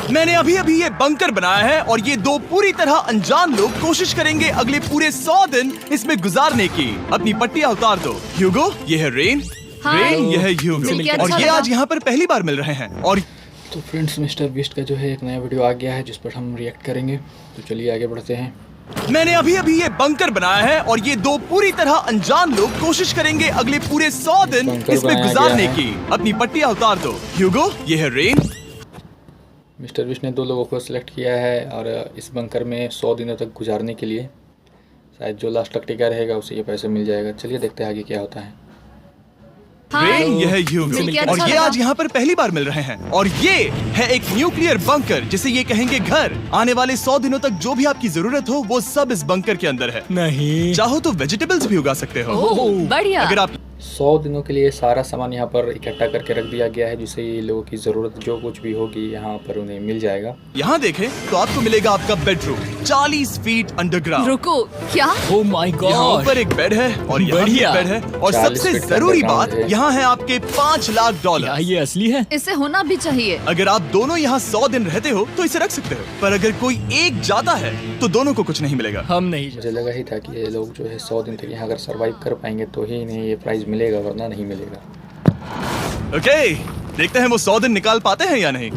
मैंने अभी अभी ये बंकर बनाया है और ये दो पूरी तरह अनजान लोग कोशिश करेंगे अगले पूरे 100 दिन इसमें गुजारने की। अपनी पट्टियां उतार दो। ह्यूगो, ये है रेन। रेन, ये है ह्यूगो और ये आज यहाँ पर पहली बार मिल रहे हैं। और तो फ्रेंड्स, मिस्टर बीस्ट का जो है एक नया वीडियो आ गया है जिस पर हम रिएक्ट करेंगे। तो चलिए आगे बढ़ते हैं। मैंने अभी अभी ये बंकर बनाया है और ये दो पूरी तरह अनजान लोग कोशिश करेंगे अगले पूरे 100 दिन इसमें गुजारने की। अपनी पट्टियां उतार दो। ह्यूगो, ये है रेन। मिस्टर बीस्ट ने 2 लोगों को सिलेक्ट किया है और इस बंकर में 100 दिनों तक गुजारने के लिए। शायद जो लास्ट तक टिका रहेगा उसे ये पैसे मिल जाएगा। चलिए देखते हैं आगे क्या होता है। रेन, ये है ह्यूगो और ये आज यहाँ पर पहली बार मिल रहे हैं। और ये है एक न्यूक्लियर बंकर जिसे ये कहेंगे घर। आने वाले 100 दिनों तक जो भी आपकी जरूरत हो वो सब इस बंकर के अंदर है। नहीं, चाहो तो वेजिटेबल्स भी उगा सकते हो। बढ़िया। अगर आप 100 दिनों के लिए सारा सामान यहाँ पर इकट्ठा करके रख दिया गया है, जिससे ये लोगों की ज़रूरत जो कुछ भी होगी यहाँ पर उन्हें मिल जाएगा। यहाँ देखें तो आपको मिलेगा आपका बेडरूम 40 फीट अंडरग्राउंड। रुको, क्या? ओह माय यहाँ गॉड, ऊपर एक बेड है और यहाँ भी एक बेड है और 40 सबसे फीट का जरूरी underground बात है। यहाँ है आपके $5 लाख। क्या ये असली है? इसे होना भी चाहिए। अगर आप दोनों यहाँ 100 दिन रहते हो तो इसे रख सकते हो, पर अगर कोई एक जाता है तो दोनों को कुछ नहीं मिलेगा। हम नहीं। मुझे लगा ही था कि ये लोग जो है 100 दिन तक यहाँ अगर सर्वाइव कर पाएंगे तो ही इन्हें ये प्राइज़ मिलेगा, वरना नहीं मिलेगा। ओके, देखते हैं वो 100 दिन निकाल पाते हैं या नहीं।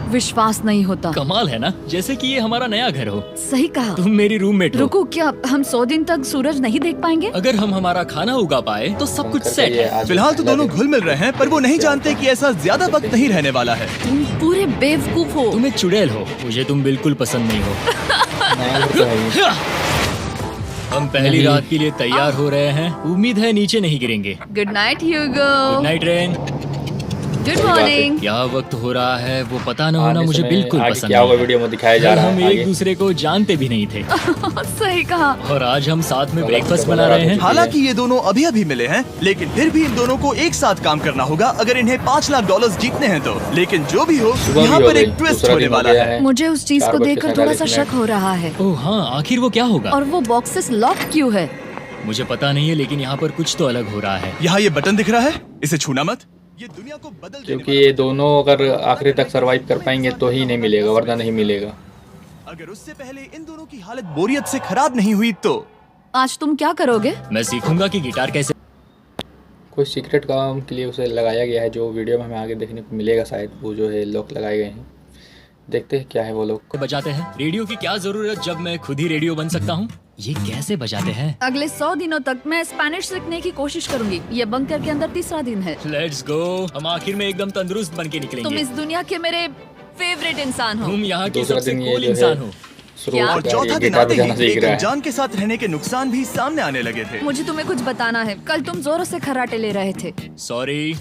विश्वास नहीं होता। कमाल है ना, जैसे कि ये हमारा नया घर हो। सही कहा। तुम मेरी रूममेट हो। रुको, क्या हम 100 दिन तक सूरज नहीं देख पाएंगे? अगर हम हमारा खाना उगा पाए तो सब कुछ सेट है। फिलहाल तो दोनों घुल मिल रहे हैं, पर वो नहीं जानते कि ऐसा ज्यादा वक्त नहीं रहने वाला है। तुम पूरे बेवकूफ हो। तुम एक चुड़ैल हो, मुझे तुम बिल्कुल पसंद नहीं हो। नया घर तो है ही। हम पहली नहीं। रात के लिए तैयार हो रहे हैं। उम्मीद है नीचे नहीं गिरेंगे। Good night Hugo. Good night Ren. Good morning. क्या वक्त हो रहा है वो पता न होना आने मुझे समय बिल्कुल आगे पसंद क्या होगा नहीं। वीडियो में दिखाया जा कल रहा हम है एक आगे। दूसरे को जानते भी नहीं थे सही कहा। और आज हम साथ में तो ब्रेकफास्ट लगता बना रहे हैं। हालांकि ये दोनों अभी अभी मिले हैं, लेकिन फिर भी इन दोनों को एक साथ काम करना होगा अगर इन्हें $5 लाख जीतने हैं तो। लेकिन जो भी हो, सुबह यहाँ भी हो पर एक गई, ट्विस्ट दूसरा होने दिन हो वाला गया है। मुझे उस चीज 4 को बज के देखकर थोड़ा सा 47 शक हो रहा है। ओह हाँ, आखिर वो क्या होगा? और वो बॉक्सेस लॉक क्यों है? मुझे पता नहीं है, लेकिन यहाँ पर कुछ तो अलग हो रहा है। यहाँ ये बटन दिख रहा है, इसे छूना मत। ये दुनिया को बदल देने क्योंकि ये दोनों अगर आखिरी तक सरवाइव कर पाएंगे तो ही नहीं मिलेगा, वरना नहीं मिलेगा। वाला। अगर उससे पहले इन दोनों की हालत बोरियत से खराब नहीं हुई तो आज तुम क्या करोगे? मैं सीखूंगा कि गिटार कैसे कोई सीक्रेट काम के लिए उसे लगाया गया है, जो वीडियो में हमें आगे देखने को मिलेगा। शायद वो जो है लॉक लगाए गए हैं। देखते हैं क्या है वो लोग। बजाते हैं। रेडियो की क्या जरूरत जब मैं खुद ही रेडियो बन सकता हूँ। ये कैसे बजाते हैं? अगले 100 दिनों तक मैं स्पेनिश सीखने की कोशिश करूंगी। ये बंकर के अंदर तीसरा दिन है। Let's go. हम आखिर में एकदम तंदुरुस्त बन के तुम निकलेंगे। इस दुनिया के मेरे फेवरेट इंसान हो। तुम यहाँ के दूसरा सबसे दिन ये कूल जो है इंसान हो। शुरू क्या? हो और चुका है, चौथा ये दिन गिटार आते ही बजाना सीख एक रहा है। अनजान के साथ रहने के नुकसान भी सामने आने लगे थे। मुझे तुम्हें कुछ बताना है। कल तुम जोरों से खर्राटे ले रहे थे। सॉरी।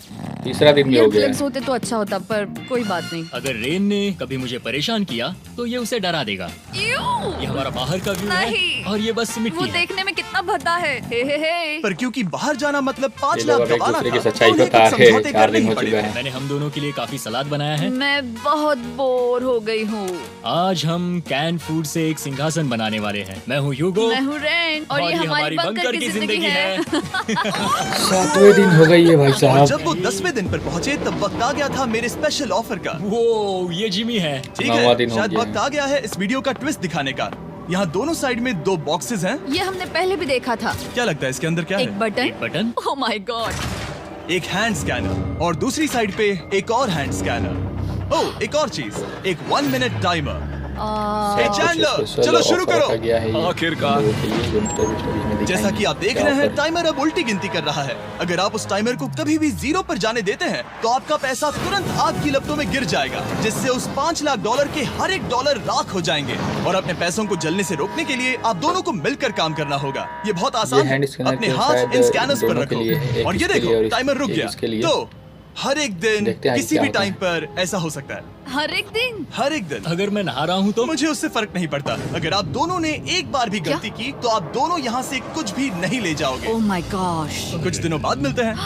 तीसरा दिन भी हो ईयर गया क्लिप्स है। होते तो अच्छा होता, पर कोई बात नहीं। अगर रेन ने कभी मुझे परेशान किया तो ये उसे डरा देगा। ये हमारा बाहर का व्यू है नहीं। और ये बस वो मिट्टी है। देखने में कितना भद्दा है। हे। पर क्योंकि बाहर जाना मतलब 5 ये लाख लोग अब एक गंवाना दूसरे था, की सच्चाई तो उन्हें बता कुछ रहे हैं। समझौते 4 करने दिन ही हो पड़े चुका थे। है। मैंने हम दोनों के लिए काफी सलाद बनाया है। मैं बहुत बोर हो गई हूँ। आज हम कैन फूड से एक सिंहासन बनाने वाले हैं। मैं हूँ ह्यूगो मैं हूँ रेन और ये हमारी बंकर की जिंदगी है। 7वें दिन हो गई है भाई और साहब। जब वो 10वें दिन पर पहुंचे तब वक्त आ गया था मेरे स्पेशल ऑफर का। वो ये जिमी है। ठीक 9वां है, दिन हो शायद गया वक्त आ गया है इस वीडियो का ट्विस्ट दिखाने का। यहाँ दोनों साइड में 2 बॉक्सेस हैं। ये हमने पहले भी देखा था। क्या लगता है इसके अंदर क्या एक है? Button. Button. Oh my God. एक हैंड स्कैनर और दूसरी साइड पे एक और हैंड स्कैनर। ओह, एक और चीज, एक 1 मिनट टाइमर। सब कुछ चैंडलर, स्पेशल चलो शुरू ऑफर करो। रखा गया है ये आखिरकार। लोगों के लिए, जो मिस्टर बीस्ट अभी हमें जैसा दिखाएंगे। कि आप देख क्या रहे हैं, ऑफर है। टाइमर अब उल्टी गिनती कर रहा है। अगर आप उस टाइमर को कभी भी 0 पर जाने देते हैं तो आपका पैसा तुरंत आग की लपटों में गिर जाएगा, जिससे उस $5 लाख के हर एक डॉलर राख हो जाएंगे। और अपने पैसों को जलने से रोकने के लिए आप दोनों को मिलकर काम करना होगा। ये बहुत आसान ये हैंड है। स्कैनर अपने तो हाथ शायद इन स्कैनर्स पर दोनों के लिए है, रखो एक और ये इसके लिए देखो और टाइमर रुक एक गया। इसके लिए। तो हर एक दिन देखते हैं आगे किसी क्या भी होता टाइम है। पर ऐसा हो सकता है। हर एक दिन। हर एक दिन। अगर मैं नहा रहा हूँ तो मुझे उससे फर्क नहीं पड़ता। अगर आप दोनों ने एक बार भी क्या? गलती की तो आप दोनों यहाँ से कुछ भी नहीं ले जाओगे। Oh my gosh. कुछ दिनों बाद मिलते हैं।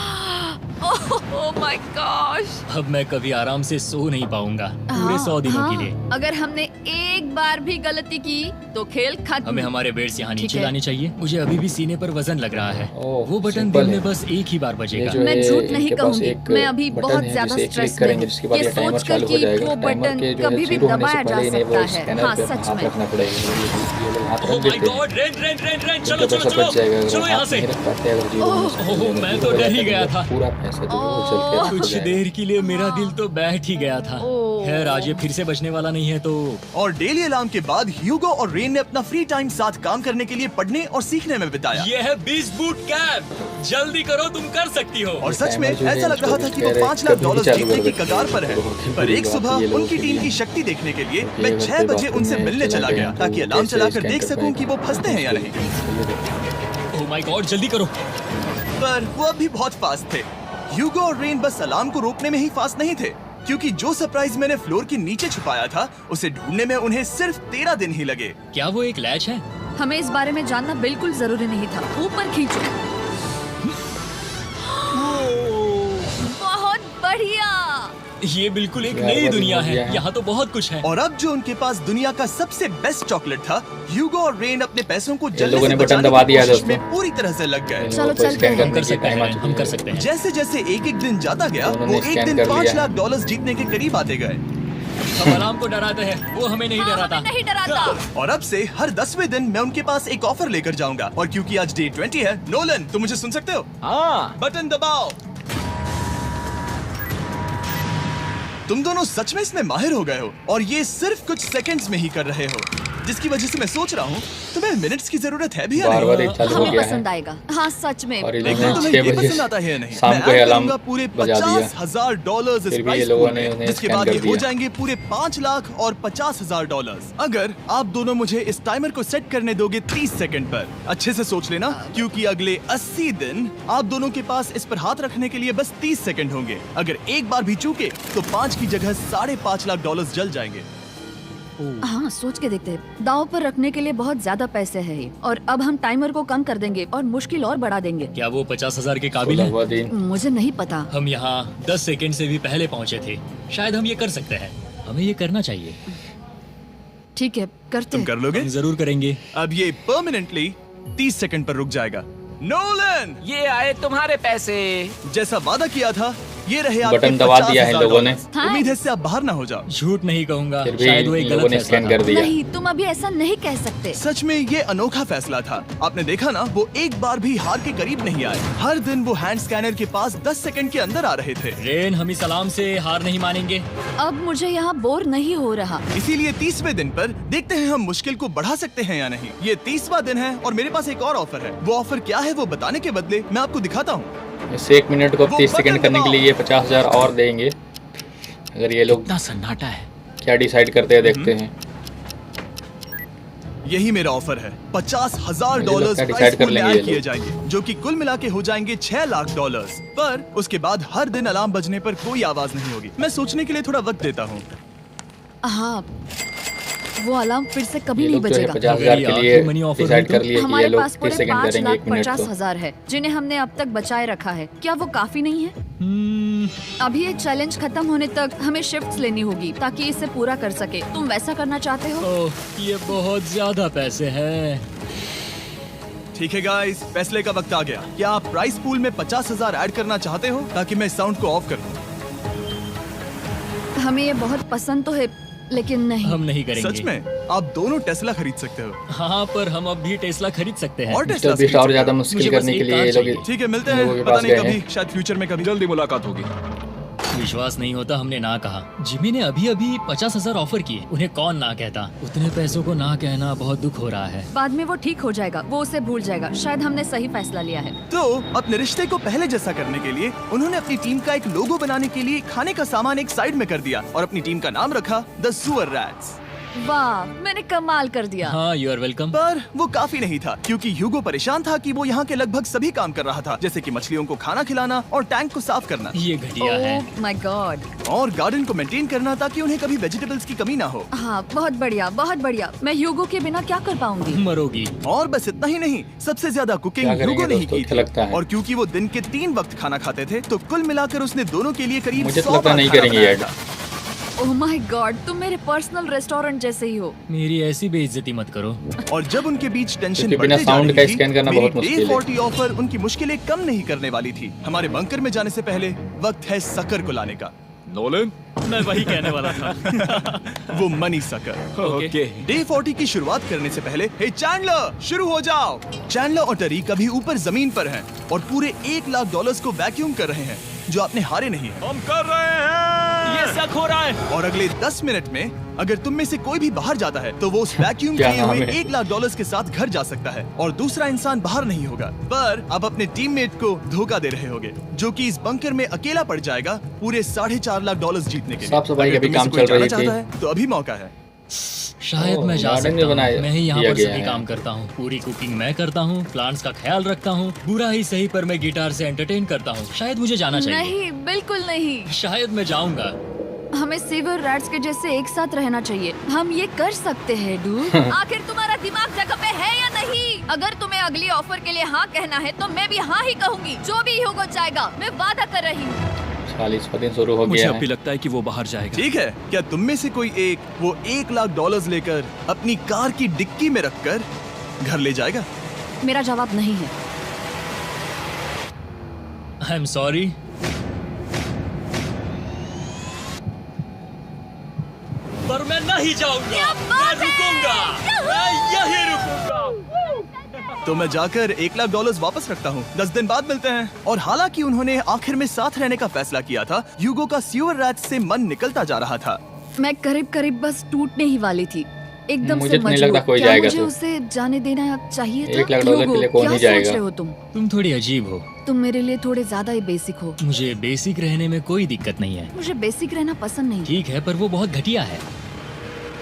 Oh my gosh. अब मैं कभी आराम से सो नहीं पाऊंगा पूरे 100 दिनों के लिए। अगर हमने एक एक बार भी गलती की तो खेल खत्म। हमें हमारे बेड्स यहाँ ठीक नीचे है। लाने चाहिए। मुझे अभी भी सीने पर वजन लग रहा है। ओह, वो बटन सिंपल दिन में है। बस एक ही बार ये बजेगा। जो मैं है, झूठ नहीं इनके पास कहूंगी, एक मैं अभी बटन बहुत है ज्यादा जिसे स्ट्रेस क्लिक करेंगे में जिसके हूँ। बाद ये ये टाइमर सोचकर चालू हो कि जाएगा। वो टाइमर बटन के जो है कभी भी 0 होने दबाया से जा पहले इन्हें वो सकता है। स्कैनर हाँ, पे सच हाथ में। रखना पड़ेगा। ये लोग हाथ ओह रख माय देते हैं गॉड, रेन तो चलो चलो पैसा बच जाएगा। चलो अगर यहाँ हाथ से। नहीं रख पाते, अगर 0 होने से पहले ओह, अगर मैं 0 तो हो डर ही जाता है, गया तो था। पूरा पैसा जो है वो चल के रख कुछ जाएगा। देर के लिए मेरा दिल तो बैठ ही गया था। ओह। खैर आज ये फिर से बचने वाला नहीं है तो और डेली अलार्म के बाद ह्यूगो और रेन ने अपना फ्री टाइम साथ काम करने के लिए पढ़ने और सीखने में बिताया। ये है 20 बूट कैब। जल्दी करो, तुम कर सकती हो। और सच में टाइमर जो है ऐसा लग रहा था कि वो कह रहे 5 लाख कभी भी डॉलर चालू जीतने कर की देते कगार हैं। पर है। लोगों पर की एक बात सुबह ये लोगों उनकी के टीम लिए की शक्ति देखने के लिए क्योंकि मैं अगर 6 कोई बजे बाथरूम उनसे में मिलने चला चला गया गया तो ताकि अलार्म कैसे चलाकर स्कैन देख कर सकूं कि वो पाएगा? फंसते हैं या नहीं। ये देखो। ओह माय गॉड, जल्दी करो। पर वो अब भी बहुत फास्ट थे। ह्यूगो और रेन बस अलार्म को रोकने में ही फास्ट नहीं थे, क्योंकि जो सरप्राइज मैंने फ्लोर के नीचे छुपाया था उसे ढूंढने में उन्हें सिर्फ 13 दिन ही लगे। क्या वो एक लैच है? हमें इस बारे में जानना बिल्कुल जरूरी नहीं था। ऊपर खींचो। बहुत बढ़िया। ये बिल्कुल एक यार, नई वो दुनिया भी है। दुनिया है। यहाँ तो बहुत कुछ है। और अब जो उनके पास दुनिया का सबसे बेस्ट चॉकलेट था, ह्यूगो और रेन अपने पैसों को इन जल्दी लोगों से ने बटन बचाने दबा की दिया है कोशिश दोस्तों। में पूरी तरह से लग गए। चलो तो चलते स्कैन हैं। हम कर करने की सकते टाइम आ हैं, चुकी हम कर है। सकते हैं। जैसे जैसे एक दिन जाता गया उन्होंने वो एक स्कैन दिन कर 5 लिया है। लाख डॉलर जीतने के करीब आते गए। हम अलार्म को डराते हैं, वो हमें नहीं हाँ, डराता। हमें नहीं डराता। और अब से हर 10वें दिन मैं उनके पास एक ऑफर लेकर जाऊंगा। और क्योंकि आज डे 20 है, नोलन तुम मुझे सुन सकते हो? हाँ, बटन दबाओ। तुम दोनों सच में इसमें माहिर हो गए हो और ये सिर्फ कुछ सेकंड्स में ही कर रहे हो, जिसकी वजह से मैं सोच रहा हूँ तुम्हें मिनट्स की जरूरत है भी या बार नहीं? बार एक चालू हो हमें गया है। पसंद आएगा। हाँ सच में। और ये लेकिन लोगों ने तुम्हें 6 ये बजे पसंद आता है या नहीं? शाम मैं को ऐड अलार्म करूंगा पूरे बजा दिया। $50,000 इस फिर भी प्राइस ये लोगों पूल ने में, उन्हें जिसके स्कैन बाद कर ये हो दिया। जाएंगे पूरे 5 लाख और $50,000। अगर आप दोनों मुझे इस टाइमर को सेट करने दोगे 30 सेकंड पर। अच्छे से सोच लेना, क्योंकि अगले 80 दिन आप दोनों के पास इस पर हाथ रखने के लिए बस 30 सेकंड होंगे। अगर एक बार भी चूके तो 5 की जगह $5.5 लाख जल जाएंगे। हाँ सोच के देखते हैं। दांव पर रखने के लिए बहुत ज्यादा पैसे हैं और अब हम टाइमर को कम कर देंगे और मुश्किल और बढ़ा देंगे। क्या वो 50,000 के काबिल है? 16वां दिन। मुझे नहीं पता। हम यहाँ 10 सेकंड से भी पहले पहुँचे थे। शायद हम ये कर सकते हैं। हमें ये करना चाहिए। ठीक है करते तुम हैं। कर लोगे? हम जरूर करेंगे। अब ये परमानेंटली 30 सेकंड पर रुक जाएगा। नोलन, ये आए तुम्हारे पैसे। जैसा वादा किया था, ये रहे आपके बटन दबा दिया है इन लोगों ने। $50,000। उम्मीद है इससे आप बाहर ना हो जाओ। झूठ नहीं कहूंगा, फिर भी शायद वो एक इन लोगों गलत ने फैसला स्कैन था। कर दिया। नहीं तुम अभी ऐसा नहीं कह सकते। सच में ये अनोखा फैसला था। आपने देखा ना, वो एक बार भी हार के करीब नहीं आए। हर दिन वो हैंड स्कैनर के पास 10 सेकंड के अंदर आ रहे थे। रेन, हम इस अलार्म से हार नहीं मानेंगे। अब मुझे यहाँ बोर नहीं हो रहा। इसीलिए 30वें दिन पर देखते हैं हम मुश्किल को बढ़ा सकते हैं या नहीं। ये 30वां दिन है और मेरे पास एक और ऑफर है। वो ऑफर क्या है वो बताने के बदले मैं आपको दिखाता हूँ। इस 1 मिनट को वो 30 बटन सेकंड करने के दबाओ। लिए ये 50,000 और देंगे। अगर ये लोग इतना सन्नाटा है। क्या डिसाइड करते हैं देखते हैं। यही मेरा ऑफर है। $50,000 मुझे लगता है प्राइस decide कर पूल में लेंगे ये ऐड किए लोग। जाएंगे, जो कि कुल मिला के हो जाएंगे $6 लाख। पर उसके बाद हर दिन अलार्म बजने पर कोई आवाज नहीं होगी। मैं सोचने के लिए थोड़ा वक्त देता हूँ। हाँ वो अलार्म फिर से कभी ये नहीं लोग जो है बजेगा। 50,000 अगर के ये लिए आखिरी मनी ऑफर डिसाइड हो तो कर लिए कि ये हमारे लोग पास 30 पूरे सेकंड 5 करेंगे लाख 1 मिनट को। 50,000 है जिन्हें हमने अब तक बचाए रखा है। क्या वो काफी नहीं है? अभी ये चैलेंज खत्म होने तक हमें शिफ्ट्स लेनी होगी ताकि इसे पूरा कर सके। तुम वैसा करना चाहते हो? ओह, ये बहुत ज्यादा पैसे हैं। ठीक है गाइस, फैसले का वक्त आ गया। क्या आप प्राइस पूल में 50,000 ऐड करना चाहते हो ताकि मैं साउंड को ऑफ कर दूं? हमें ये बहुत पसंद तो है लेकिन नहीं। हम नहीं करेंगे। सच में आप दोनों टेस्ला खरीद सकते हो। हाँ, पर हम अब भी टेस्ला खरीद सकते हैं। और टेस्ला मिस्टर बीस्ट और ज्यादा मुश्किल मुझे बस करने के एक लिए कार ये लोग चाहिए। ठीक है, मिलते इन लोगों हैं। के पता पास नहीं गए कभी, हैं। शायद फ्यूचर में कभी। जल्दी मुलाकात होगी। विश्वास नहीं होता हमने ना कहा। जिमी ने अभी अभी 50,000 ऑफर किए। उन्हें कौन ना कहता। उतने पैसों को ना कहना बहुत दुख हो रहा है। बाद में वो ठीक हो जाएगा। वो उसे भूल जाएगा। शायद हमने सही फैसला लिया है। तो अपने रिश्ते को पहले जैसा करने के लिए उन्होंने अपनी टीम का एक लोगो बनाने के लिए खाने का सामान एक साइड में कर दिया और अपनी टीम का नाम रखा द सुअर रैट्स। वाह मैंने कमाल कर दिया। हाँ, यू आर वेलकम। पर वो काफी नहीं था, क्योंकि ह्यूगो परेशान था कि वो यहाँ के लगभग सभी काम कर रहा था, जैसे कि मछलियों को खाना खिलाना और टैंक को साफ करना ये घटिया है। Oh my God. और गार्डन को मेंटेन करना ताकि उन्हें कभी वेजिटेबल्स की कमी ना हो। हाँ बहुत बढ़िया बहुत बढ़िया। मैं ह्यूगो के बिना क्या कर पाऊंगी? मरोगी। और बस इतना ही नहीं, सबसे ज्यादा कुकिंग क्या करेंगे ह्यूगो ने ही दोस्तों, की अच्छा थी। लगता है। और क्योंकि वो दिन के 3 वक्त खाना खाते थे, तो कुल मिलाकर उसने दोनों के लिए करीब मुझे तो 100 लगता बार नहीं खाना करेंगे बनाया ऐड। था। ओह माय गॉड, तुम मेरे पर्सनल रेस्टोरेंट जैसे ही हो। मेरी ऐसी बेइज्जती मत करो। और जब उनके बीच टेंशन क्योंकि बिना बढ़ते जा साउंड रही का थी, स्कैन करना मेरी बहुत मुश्किल है। Day 40 ऑफर उनकी मुश्किलें कम नहीं करने वाली थी। हमारे बंकर में जाने से पहले वक्त है सकर को लाने का। नोलन। मैं वही कहने वाला था। वो मनी सकर। ओके। डे 40 की शुरुआत करने से पहले हे चैंडलर, शुरू हो जाओ। चैंडलर और टरी कभी ऊपर जमीन पर हैं और पूरे $1,00,000 को वैक्यूम कर रहे हैं जो आपने हारे नहीं है। हम कर रहे हैं। ये शक हो रहा है। और अगले 10 मिनट में अगर तुम में से कोई भी बाहर जाता है तो वो उस वैक्यूम क्या किए हुए नाम है? $1,00,000 के साथ घर जा सकता है और दूसरा इंसान बाहर नहीं होगा। पर आप अपने टीममेट को धोखा दे रहे होगे जो कि इस बंकर में अकेला पड़ जाएगा पूरे $4.5 लाख जीतने के लिए। साफ सफाई का अगर भी तुम में से काम कोई चल रही जाना थी। चाहता है, तो अभी मौका है। शायद मैं जा गार्डन में सकता हूँ। बनाया मैं ही यहाँ दिया पर गया सभी है। काम करता हूँ। पूरी कुकिंग मैं करता हूँ, प्लांट्स का ख्याल रखता हूँ। बुरा ही सही पर मैं गिटार से एंटरटेन करता हूँ। शायद मुझे जाना चाहिए। नहीं, बिल्कुल नहीं। शायद मैं जाऊंगा। हमें सीवर रैट्स के जैसे एक साथ रहना चाहिए। हम ये कर सकते हैं डूड। आखिर तुम्हारा दिमाग जगह पे है या नहीं? अगर तुम्हें अगली ऑफर के लिए हाँ कहना है तो मैं भी हाँ ही कहूँगी। जो भी होगा जाएगा, मैं वादा कर रही हूँ। 40वां दिन शुरू हो मुझे गया अब भी है। लगता है कि वो बाहर जाएगा। ठीक है, क्या तुम में से कोई एक वो $1,00,000 लेकर अपनी कार की डिक्की में रखकर घर ले जाएगा? मेरा जवाब नहीं है। I am sorry. पर मैं नहीं जाऊंगा। क्या मैं बात है? रुकूंगा। मैं यही रुकूंगा। तो मैं जाकर $1,00,000 वापस रखता हूँ। 10 दिन बाद मिलते हैं। और हालांकि उन्होंने आखिर में साथ रहने का फैसला किया था, ह्यूगो का सीवर रैट से मन निकलता जा रहा था। मैं करीब करीब बस टूटने ही वाली थी। एकदम मुझे से तो नहीं मजबूर। लगता कोई क्या जाएगा मुझे तो। उसे जाने देना चाहिए था? $1,00,000 के लिए कौन क्या ही सोच जाएगा? रहे हो तुम? तुम थोड़ी अजीब हो। तुम मेरे लिए थोड़े ज्यादा ही बेसिक हो। मुझे बेसिक रहने में कोई दिक्कत नहीं है। मुझे बेसिक रहना पसंद नहीं। ठीक है, पर वो बहुत घटिया है।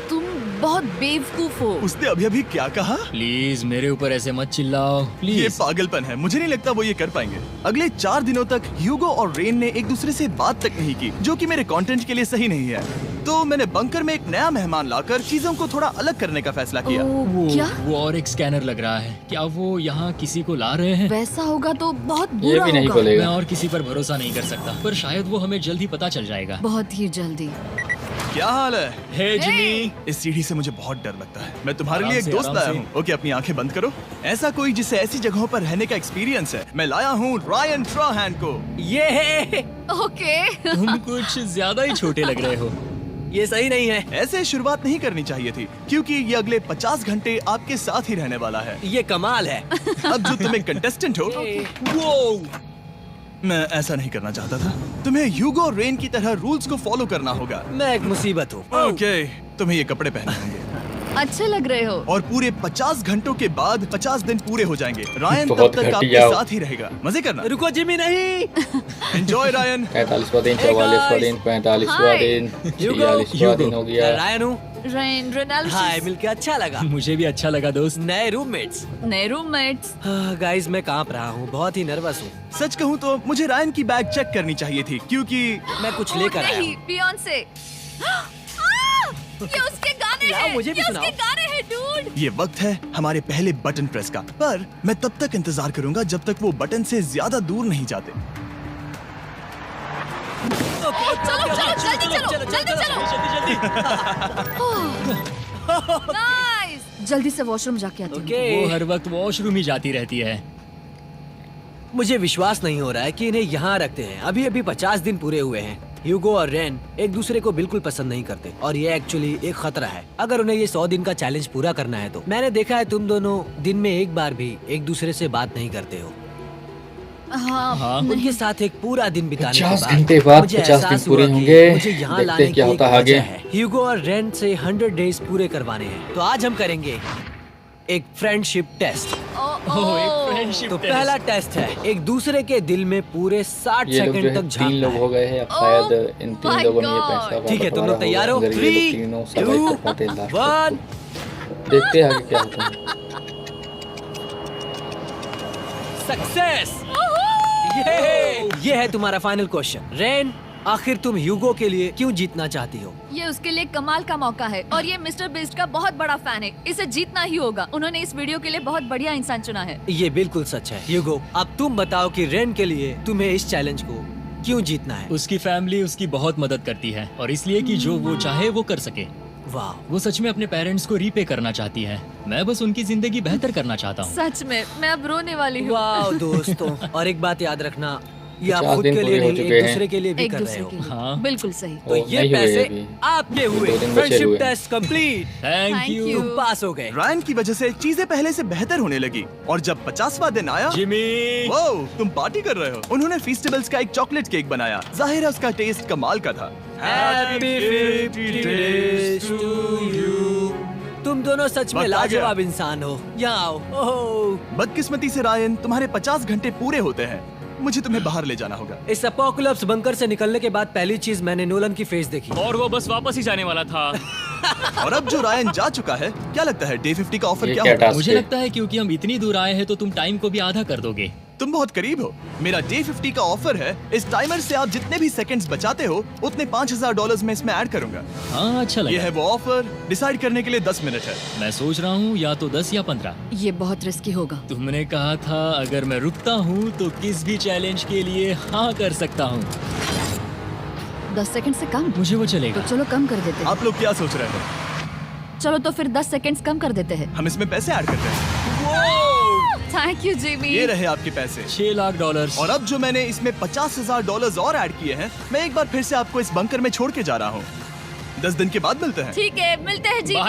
तुम बहुत बेवकूफ हो। उसने अभी अभी क्या कहा? प्लीज मेरे ऊपर ऐसे मत चिल्लाओ। ये प्लीज। पागलपन है। मुझे नहीं लगता वो ये कर पाएंगे। अगले 4 दिनों तक ह्यूगो और रेन ने एक दूसरे से बात तक नहीं की, जो कि मेरे कंटेंट के लिए सही नहीं है। तो मैंने बंकर में एक नया मेहमान लाकर चीजों को थोड़ा अलग करने का फैसला किया। ओ, क्या? वो और एक स्कैनर लग रहा है। क्या वो यहाँ किसी को ला रहे हैं? वैसा होगा तो बहुत ये बुरा भी नहीं होगा। मैं खोलेगा। और किसी पर भरोसा नहीं कर सकता, पर शायद वो हमें जल्द ही पता चल जाएगा। बहुत ही जल्दी। क्या हाल है? हे जिमी। इस सीढ़ी से मुझे बहुत डर लगता है। मैं तुम्हारे आराम लिए एक से, दोस्त आराम लाया से। हूँ। ओके, अपनी आंखें बंद करो। ऐसा कोई जिसे ऐसी जगहों पर रहने का एक्सपीरियंस है। मैं लाया हूँ रायन ट्राहैन को। ये ओके। तुम कुछ ज्यादा ही छोटे लग रहे हो। ये सही नहीं है। ऐसे शुरुआत नहीं करनी चाहिए थी, क्योंकि ये अगले 50 घंटे आपके साथ ही रहने वाला है। ये कमाल है। अब जो तुम एक कंटेस्टेंट हो, वो मैं ऐसा नहीं करना चाहता था। तुम्हें ह्यूगो और रेन की तरह रूल्स को फॉलो करना होगा। मैं एक मुसीबत हूँ। ओके, तुम्हें ये कपड़े पहनने होंगे अच्छे लग रहे हो। और पूरे 50 घंटों के बाद 50 दिन पूरे हो जाएंगे। रायन तब बहुत तक आपके घटिया हो। साथ ही रहेगा। मजे करना। रुको जिमी, नहीं। Enjoy Ryan. 43वां दिन, 44वां दिन, 45वां Hi. दिन, ह्यूगो। 46वां दिन हो मैं गया। रायन हूँ। Rain Reynold. हाय, मिलके अच्छा लगा। मुझे भी अच्छा लगा दोस्त। नए रूममेट्स। नए रूममेट्स। गाइस, मैं कांप रहा हूँ, बहुत ही नर्वस हूँ। सच कहूँ तो मुझे रायन की बैग चेक करनी चाहिए थी, क्योंकि मैं कुछ लेकर आया नहीं, हूँ। बियॉन्से। ये उसके गाने लाओ, हैं। मुझे भी ये सुनाओ। उसके गाने हैं डूड। ये वक्त है हमारे पहले बटन प्रेस का। पर मैं तब तक इंतजार करूंगा जब तक वो बटन से ज्यादा दूर नहीं जाते। चलो जल्दी नाइस। जल्दी से वॉशरूम जाके आती हूँ। ओके। वो हर वक्त वॉशरूम ही जाती रहती है। मुझे विश्वास नहीं हो रहा है कि इन्हें यहाँ रखते हैं। अभी अभी 50 दिन पूरे हुए हैं। ह्यूगो और रेन एक दूसरे को बिल्कुल पसंद नहीं करते और ये एक्चुअली एक खतरा है। अगर उन्हें ये 100 दिन का चैलेंज पूरा करना है तो। मैंने देखा है तुम दोनों दिन में एक बार भी एक दूसरे से बात नहीं करते हो। हाँ, उनके साथ एक पूरा दिन बिताने 50 के घंटे बाद मुझे 50 दिन एहसास पूरे हुआ कि होंगे। मुझे यहाँ देखते लाने हैं क्या की होता एक है आगे। वजह है। ह्यूगो और रेन से 100 डेज पूरे करवाने हैं। तो आज हम करेंगे एक फ्रेंडशिप टेस्ट। एक फ्रेंडशिप तो पहला टेस्ट है एक दूसरे के दिल में पूरे 60 ये लोग जो सेकंड है तक 3 लोग झांकना हो है। गए हैं। अब शायद इन 3 my लोगों ने ये God. फैसला ठीक है, तुम लोग तैयार हो? 3, 2, 1। देखते हैं आगे क्या होता है। सक्सेस। ये है तुम्हारा फाइनल क्वेश्चन। रेन, आखिर तुम ह्यूगो के लिए क्यों जीतना चाहती हो? ये उसके लिए कमाल का मौका है और ये मिस्टर बीस्ट का बहुत बड़ा फैन है। इसे जीतना ही होगा। उन्होंने इस वीडियो के लिए बहुत बढ़िया इंसान चुना है। ये बिल्कुल सच है। ह्यूगो, अब तुम बताओ कि रेन के लिए तुम्हें इस चैलेंज को क्यों जीतना है? उसकी फैमिली उसकी बहुत मदद करती है और इसलिए कि जो वो चाहे वो कर सके। वाह, वो सच में अपने पेरेंट्स को रीपे करना चाहती है। मैं बस उनकी जिंदगी बेहतर करना चाहता हूँ। सच में मैं अब रोने वाली हूँ। वाह दोस्तों, और एक बात याद रखना, ये आप 50 खुद दिन के लिए पूरे हो नहीं, चुके एक हैं। दूसरे के लिए भी एक कर रहे दूसरे हो। के लिए हाँ। बिल्कुल सही। तो ओ, ये नहीं हुए पैसे अभी। आपके हुए। 2 दिन बचे फ्रेंडशिप हुए। Test complete. Thank Thank you. you। तुम पास हो गए। रायन की वजह से चीजें पहले से बेहतर होने लगी और जब 50वां दिन आया, जिमी, वो तुम पार्टी कर रहे हो। उन्होंने फेस्टिवल्स का एक चॉकलेट केक बनाया। जाहिर है उसका टेस्ट कमाल का था। Happy 50 days to you। तुम दोनों सच में वक्त आ गया। लाजवाब इंसान हो। यहाँ आओ। ओह, बदकिस्मती से रायन, तुम्हारे 50 घंटे पूरे होते हैं। मुझे तुम्हें बाहर ले जाना होगा। इस अपोकलिप्स बंकर से निकलने के बाद पहली चीज मैंने नोलन की फेस देखी। और वो बस वापस ही जाने वाला था। और अब जो रायन जा चुका है, क्या लगता है डे 50 का ऑफर ये क्या क्या होगा? टास्क मुझे है? लगता है क्योंकि हम इतनी दूर आए हैं तो तुम टाइम को भी आधा कर दोगे। तुम बहुत करीब हो। मेरा डे 50 का ऑफर है। इस टाइमर से आप जितने भी सेकंड्स बचाते हो उतने $5000 में इसमें ऐड करूंगा। हाँ, अच्छा ये लगा। है वो ऑफर। डिसाइड करने के लिए 10 मिनट है। मैं सोच रहा हूँ या तो 10 या 15। ये बहुत रिस्की होगा। तुमने कहा था अगर मैं रुकता हूँ तो किस भी चैलेंज के लिए हाँ कर सकता हूँ। 10 सेकंड से कम? मुझे वो तो चलेगा। चलो कम कर देते हैं। आप लोग क्या सोच रहे हो? चलो तो फिर 10 सेकंड्स कम कर देते हैं। हम इसमें पैसे ऐड करते हैं। Thank you Jimmy. ये रहे आपके पैसे। $6 लाख। और अब जो मैंने इसमें $50,000 और ऐड किए हैं, मैं एक बार फिर से आपको इस बंकर में छोड़ के जा रहा हूँ। 10 दिन के बाद मिलते हैं। ठीक है, मिलते हैं जी।